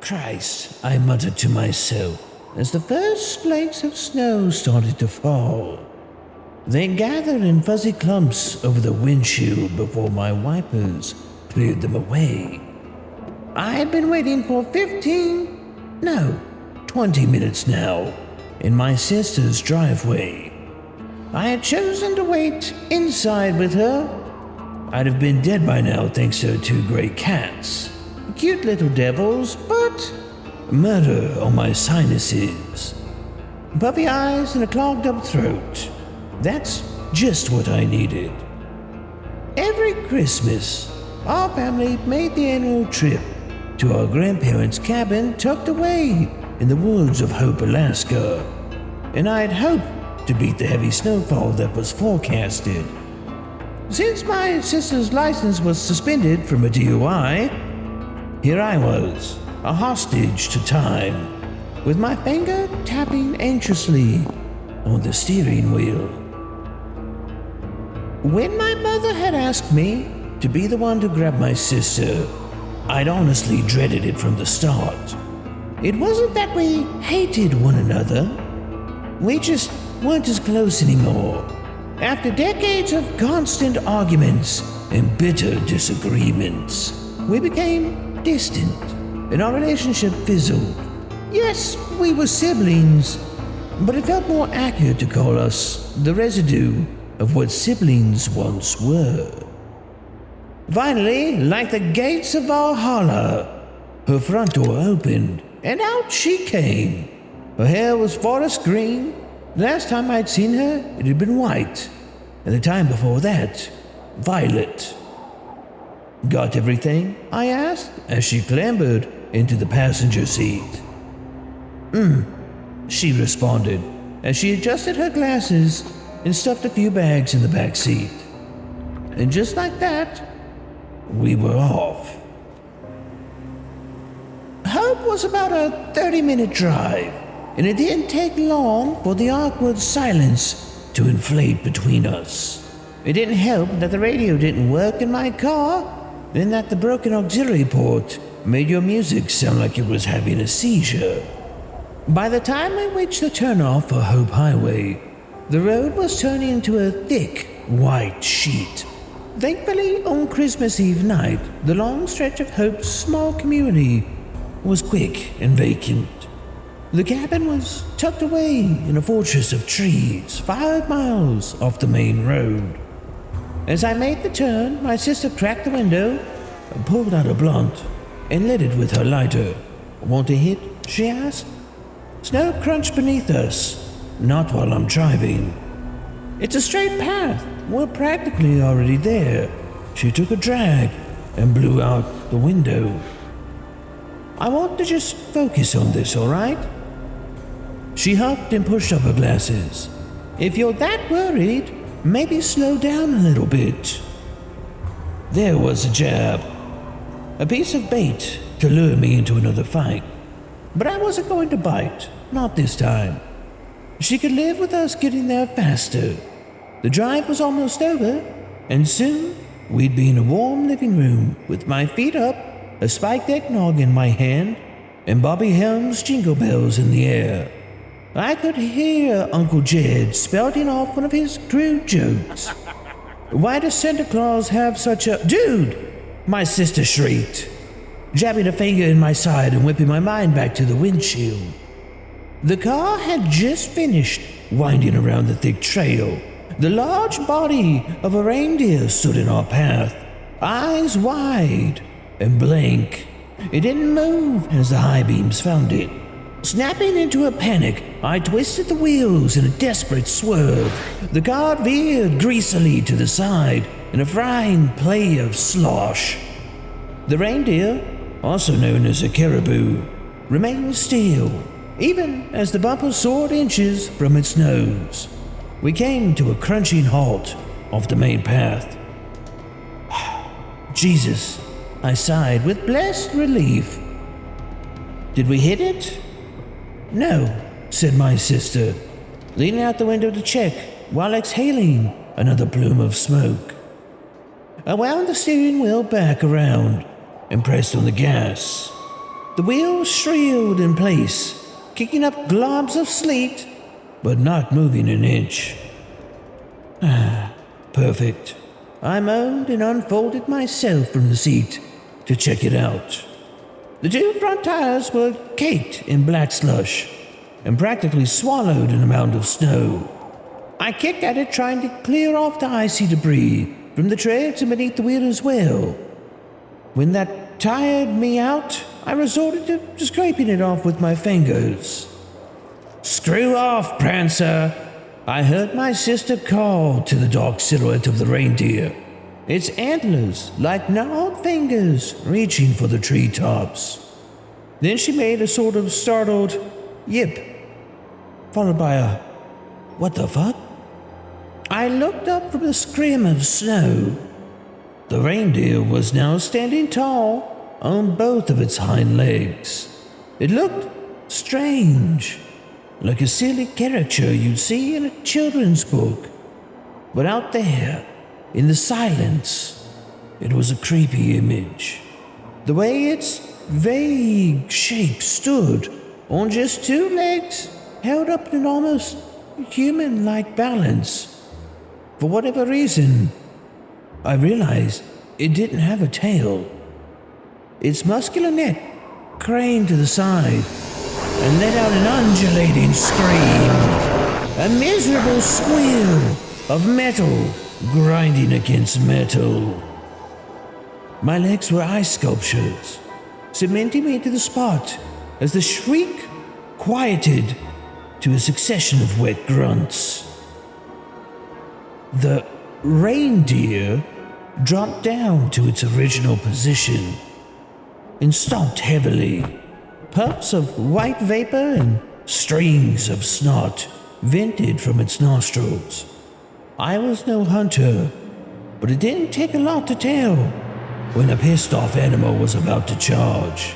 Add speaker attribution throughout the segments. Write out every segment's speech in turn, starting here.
Speaker 1: Christ, I muttered to myself as the first flakes of snow started to fall. They gathered in fuzzy clumps over the windshield before my wipers cleared them away. I had been waiting for 20 minutes now in my sister's driveway. I had chosen to wait inside with her. I'd have been dead by now thanks to her two great cats. Cute little devils, but murder on my sinuses. Puffy eyes and a clogged up throat. That's just what I needed. Every Christmas, our family made the annual trip to our grandparents' cabin tucked away in the woods of Hope, Alaska. And I'd hoped to beat the heavy snowfall that was forecasted. Since my sister's license was suspended from a DUI, here I was, a hostage to time, with my finger tapping anxiously on the steering wheel. When my mother had asked me to be the one to grab my sister, I'd honestly dreaded it from the start. It wasn't that we hated one another. We just weren't as close anymore. After decades of constant arguments and bitter disagreements, we became distant, and our relationship fizzled. Yes, we were siblings, but it felt more accurate to call us the residue of what siblings once were. Finally, like the gates of Valhalla, her front door opened, and out she came. Her hair was forest green. Last time I'd seen her, it had been white, and the time before that, violet. Got everything? I asked as she clambered into the passenger seat. She responded as she adjusted her glasses and stuffed a few bags in the back seat. And just like that, we were off. Hope was about a 30-minute drive, and it didn't take long for the awkward silence to inflate between us. It didn't help that the radio didn't work in my car, and that the broken auxiliary port made your music sound like it was having a seizure. By the time I reached the turnoff for Hope Highway, the road was turning into a thick, white sheet. Thankfully, on Christmas Eve night, the long stretch of Hope's small community was quick and vacant. The cabin was tucked away in a fortress of trees 5 miles off the main road. As I made the turn, my sister cracked the window, pulled out a blunt, and lit it with her lighter. Want a hit? She asked. Snow crunched beneath us, not while I'm driving. It's a straight path. We're practically already there. She took a drag and blew out the window. I want to just focus on this, all right? She huffed and pushed up her glasses. If you're that worried, maybe slow down a little bit. There was a jab. A piece of bait to lure me into another fight. But I wasn't going to bite, not this time. She could live with us getting there faster. The drive was almost over, and soon we'd be in a warm living room with my feet up, a spiked eggnog in my hand, and Bobby Helms' jingle bells in the air. I could hear Uncle Jed spouting off one of his crude jokes. Why does Santa Claus have such a... Dude! My sister shrieked, jabbing a finger in my side and whipping my mind back to the windshield. The car had just finished winding around the thick trail. The large body of a reindeer stood in our path, eyes wide and blank. It didn't move as the high beams found it. Snapping into a panic, I twisted the wheels in a desperate swerve. The car veered greasily to the side in a frying play of slosh. The reindeer, also known as a caribou, remained still, even as the bumper soared inches from its nose. We came to a crunching halt off the main path. Jesus, I sighed with blessed relief. Did we hit it? No, said my sister, leaning out the window to check while exhaling another plume of smoke. I wound the steering wheel back around and pressed on the gas. The wheels shrilled in place, kicking up globs of sleet, but not moving an inch. Perfect. I moaned and unfolded myself from the seat to check it out. The two front tires were caked in black slush and practically swallowed an amount of snow. I kicked at it, trying to clear off the icy debris from the treads and beneath the wheel as well. When that tired me out, I resorted to scraping it off with my fingers. "Screw off, Prancer!" I heard my sister call to the dark silhouette of the reindeer, its antlers like gnarled fingers reaching for the treetops. Then she made a sort of startled yip, followed by a "What the fuck?" I looked up from the scrim of snow. The reindeer was now standing tall on both of its hind legs. It looked strange, like a silly caricature you'd see in a children's book. But out there, in the silence, it was a creepy image. The way its vague shape stood on just two legs, held up in an almost human-like balance. For whatever reason, I realized it didn't have a tail. Its muscular neck craned to the side and let out an undulating scream, a miserable squeal of metal grinding against metal. My legs were ice sculptures, cementing me to the spot as the shriek quieted to a succession of wet grunts. The reindeer dropped down to its original position and stomped heavily. Puffs of white vapor and strings of snot vented from its nostrils. I was no hunter, but it didn't take a lot to tell when a pissed-off animal was about to charge.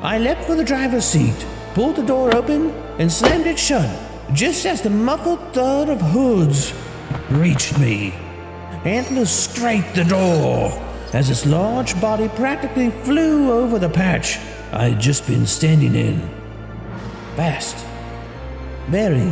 Speaker 1: I leapt for the driver's seat, pulled the door open, and slammed it shut just as the muffled thud of hooves reached me. Antlers scraped the door as its large body practically flew over the patch I had just been standing in. Fast. Very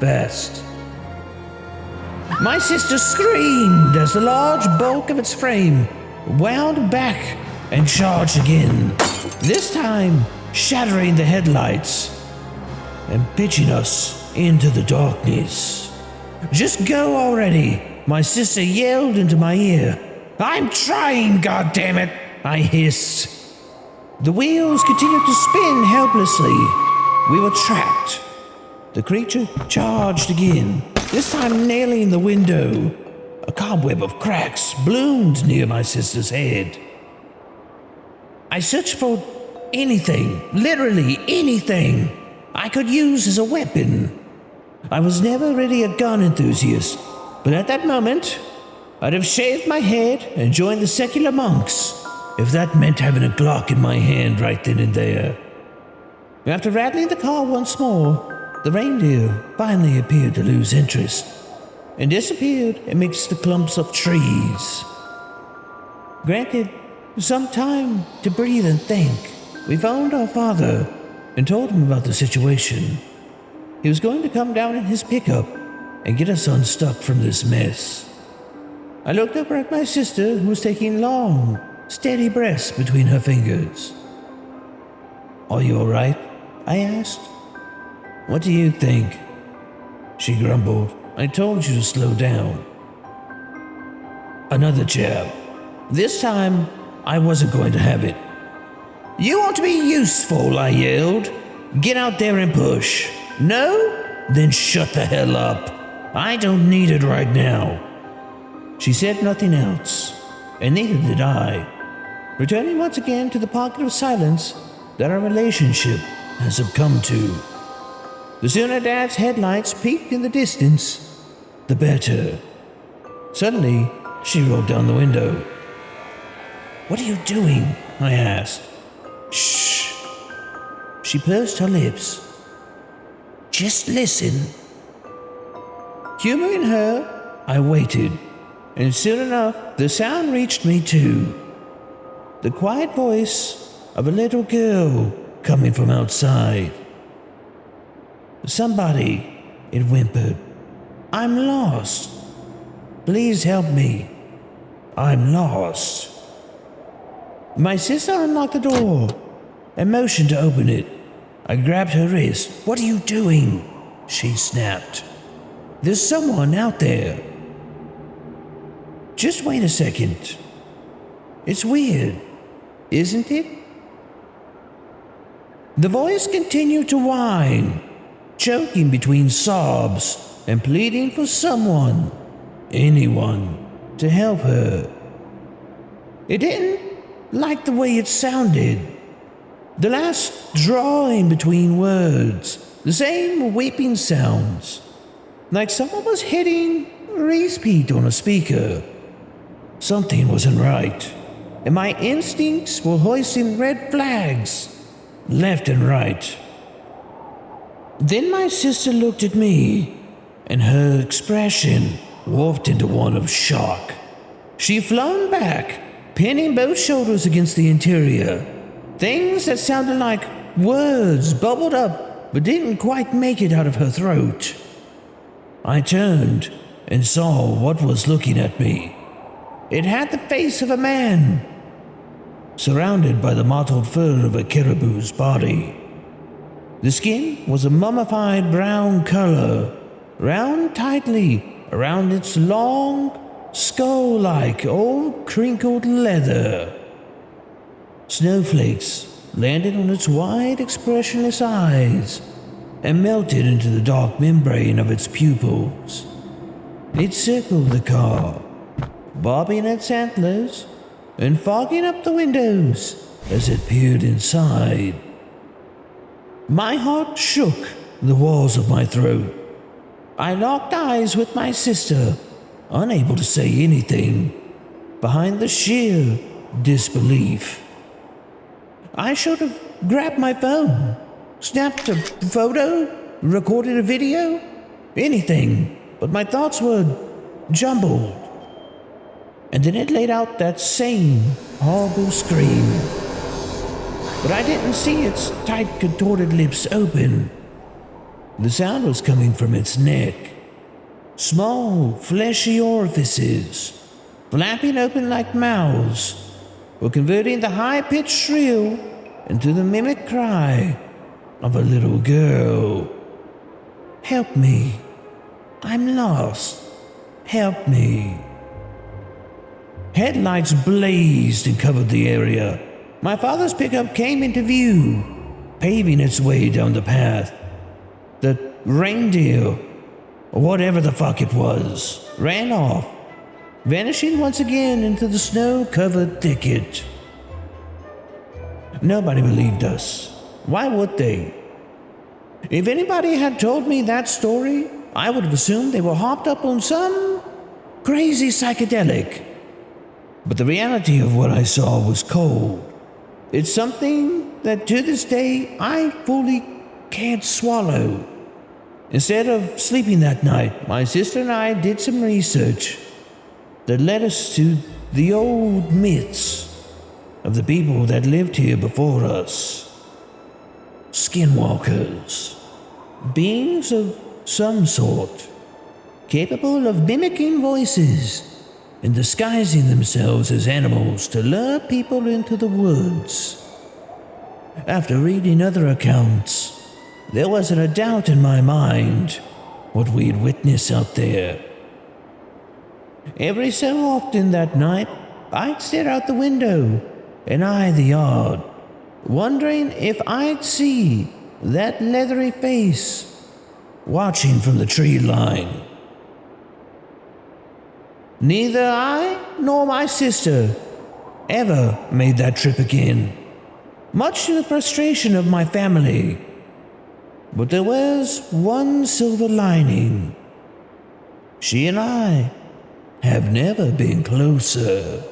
Speaker 1: fast. My sister screamed as the large bulk of its frame wound back and charged again, this time shattering the headlights and pitching us into the darkness. "Just go already," my sister yelled into my ear. "I'm trying, goddammit," I hissed. The wheels continued to spin helplessly. We were trapped. The creature charged again, this time nailing the window. A cobweb of cracks bloomed near my sister's head. I searched for anything, literally anything, I could use as a weapon. I was never really a gun enthusiast, but at that moment, I'd have shaved my head and joined the secular monks if that meant having a Glock in my hand right then and there. After rattling the car once more, the reindeer finally appeared to lose interest and disappeared amidst the clumps of trees. Granted, some time to breathe and think. We phoned our father and told him about the situation. He was going to come down in his pickup and get us unstuck from this mess. I looked over at my sister, who was taking long, steady breaths between her fingers. "Are you all right?" I asked. "What do you think?" She grumbled. "I told you to slow down." Another jab. This time, I wasn't going to have it. "You want to be useful," I yelled. "Get out there and push. No? Then shut the hell up. I don't need it right now." She said nothing else, and neither did I, returning once again to the pocket of silence that our relationship has succumbed to. The sooner Dad's headlights peaked in the distance, the better. Suddenly, she rolled down the window. "What are you doing?" I asked. "Shh." She pursed her lips. "Just listen." Humoring her, I waited, and soon enough, the sound reached me too. The quiet voice of a little girl coming from outside. "Somebody," it whimpered. "I'm lost. Please help me. I'm lost." My sister unlocked the door and motioned to open it. I grabbed her wrist. "What are you doing?" she snapped. "There's someone out there." "Just wait a second. It's weird, isn't it?" The voice continued to whine, choking between sobs and pleading for someone, anyone, to help her. It didn't like the way it sounded. The last drawing between words, the same weeping sounds, like someone was hitting repeat on a speaker. Something wasn't right, and my instincts were hoisting red flags, left and right. Then my sister looked at me, and her expression warped into one of shock. She flung back, pinning both shoulders against the interior. Things that sounded like words bubbled up but didn't quite make it out of her throat. I turned and saw what was looking at me. It had the face of a man, surrounded by the mottled fur of a caribou's body. The skin was a mummified brown color, wound tightly around its long, skull-like old crinkled leather. Snowflakes landed on its wide, expressionless eyes and melted into the dark membrane of its pupils. It circled the car, bobbing its antlers and fogging up the windows as it peered inside. My heart shook the walls of my throat. I locked eyes with my sister, unable to say anything, behind the sheer disbelief. I should have grabbed my phone, snapped a photo, recorded a video, anything, but my thoughts were jumbled. And then it laid out that same horrible scream. But I didn't see its tight, contorted lips open. The sound was coming from its neck. Small, fleshy orifices, flapping open like mouths, were converting the high-pitched shrill into the mimic cry of a little girl. "Help me. I'm lost. Help me." Headlights blazed and covered the area. My father's pickup came into view, paving its way down the path. The Reindeer, or whatever the fuck it was, ran off, vanishing once again into the snow-covered thicket. Nobody believed us. Why would they? If anybody had told me that story, I would have assumed they were hopped up on some crazy psychedelic. But the reality of what I saw was cold. It's something that to this day I fully can't swallow. Instead of sleeping that night, my sister and I did some research that led us to the old myths of the people that lived here before us. Skinwalkers, beings of some sort, capable of mimicking voices and disguising themselves as animals to lure people into the woods. After reading other accounts, there wasn't a doubt in my mind what we'd witnessed out there. Every so often that night, I'd stare out the window and eye the yard, wondering if I'd see that leathery face watching from the tree line. Neither I nor my sister ever made that trip again, much to the frustration of my family. But there was one silver lining. She and I have never been closer.